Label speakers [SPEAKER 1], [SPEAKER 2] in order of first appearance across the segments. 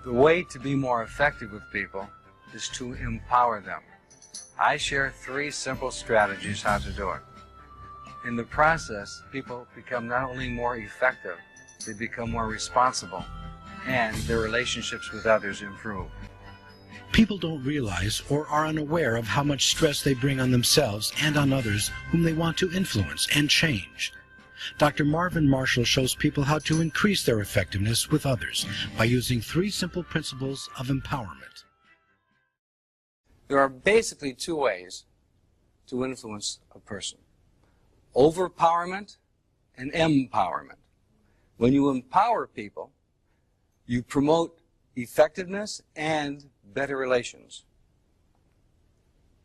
[SPEAKER 1] The way to be more effective with people is to empower them. I share 3 simple strategies how to do it. In the process, people become not only more effective, they become more responsible, and their relationships with others improve.
[SPEAKER 2] People don't realize or are unaware of how much stress they bring on themselves and on others whom they want to influence and change. Dr. Marvin Marshall shows people how to increase their effectiveness with others by using 3 simple principles of empowerment.
[SPEAKER 1] There are basically 2 ways to influence a person: overpowerment and empowerment. When you empower people, you promote effectiveness and better relations.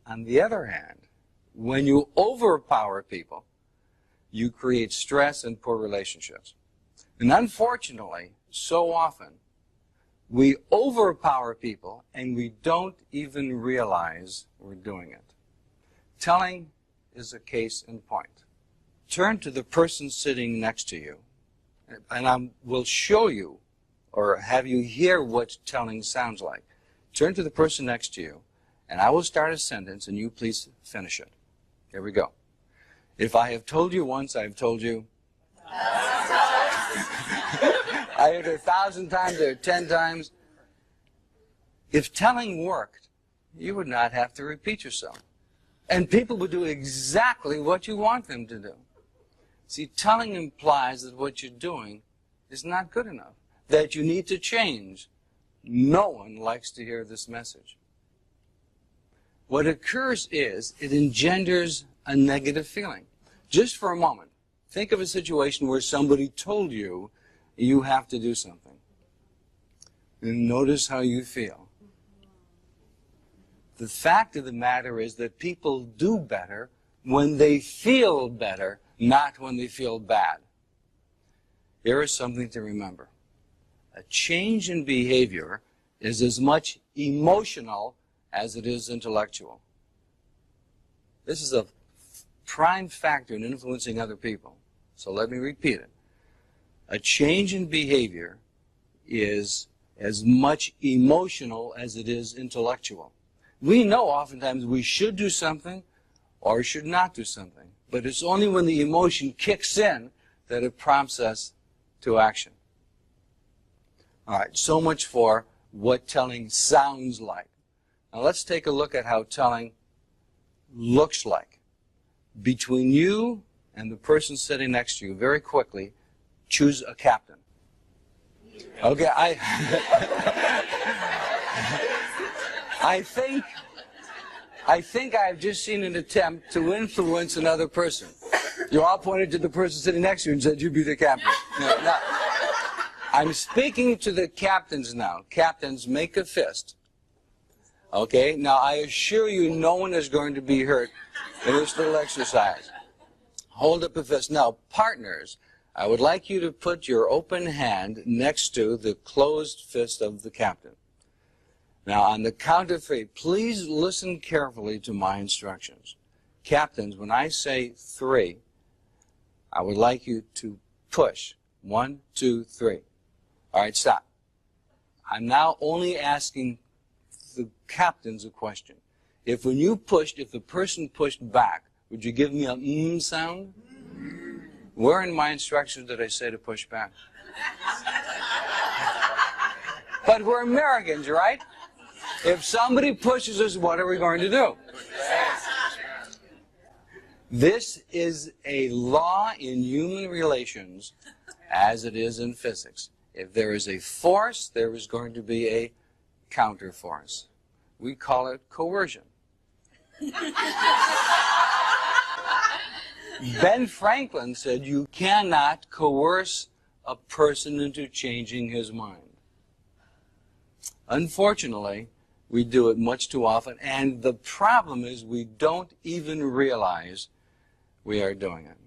[SPEAKER 1] On the other hand, when you overpower people, you create stress and poor relationships. And unfortunately, so often, we overpower people and we don't even realize we're doing it. Telling is a case in point. Turn to the person sitting next to you, and I will show you or have you hear what telling sounds like. Turn to the person next to you, and I will start a sentence, and you please finish it. Here we go. If I have told you once, I have told you. I heard it 1,000 times, or 10 times. If telling worked, you would not have to repeat yourself. And people would do exactly what you want them to do. See, telling implies that what you're doing is not good enough, that you need to change. No one likes to hear this message. What occurs is it engenders a negative feeling. Just for a moment, think of a situation where somebody told you you have to do something. And notice how you feel. The fact of the matter is that people do better when they feel better, not when they feel bad. Here is something to remember. A change in behavior is as much emotional as it is intellectual. This is a prime factor in influencing other people. So let me repeat it. A change in behavior is as much emotional as it is intellectual. We know oftentimes we should do something or should not do something, but it's only when the emotion kicks in that it prompts us to action. All right, so much for what telling sounds like. Now let's take a look at how telling looks like. Between you and the person sitting next to you, very quickly, choose a captain. Okay, I think I've just seen an attempt to influence another person. You all pointed to the person sitting next to you and said, "You be the captain." Now, I'm speaking to the captains now. Captains, make a fist. Okay, now I assure you no one is going to be hurt in this little exercise. Hold up a fist. Now, partners, I would like you to put your open hand next to the closed fist of the captain. Now, on the count of 3, please listen carefully to my instructions. Captains, when I say 3, I would like you to push. 1, 2, 3. All right, stop. I'm now only asking the captains a question. If when you pushed, if the person pushed back, would you give me a sound? Where in my instructions did I say to push back? But we're Americans, right? If somebody pushes us, what are we going to do? This is a law in human relations as it is in physics. If there is a force, there is going to be a counterforce. We call it coercion. Ben Franklin said you cannot coerce a person into changing his mind. Unfortunately, we do it much too often, and the problem is we don't even realize we are doing it.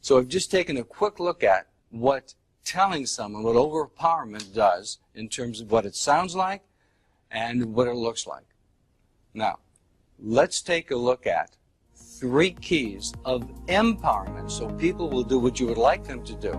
[SPEAKER 1] So I've just taken a quick look at what telling someone, what overpowerment does in terms of what it sounds like and what it looks like. Now, let's take a look at 3 keys of empowerment so people will do what you would like them to do.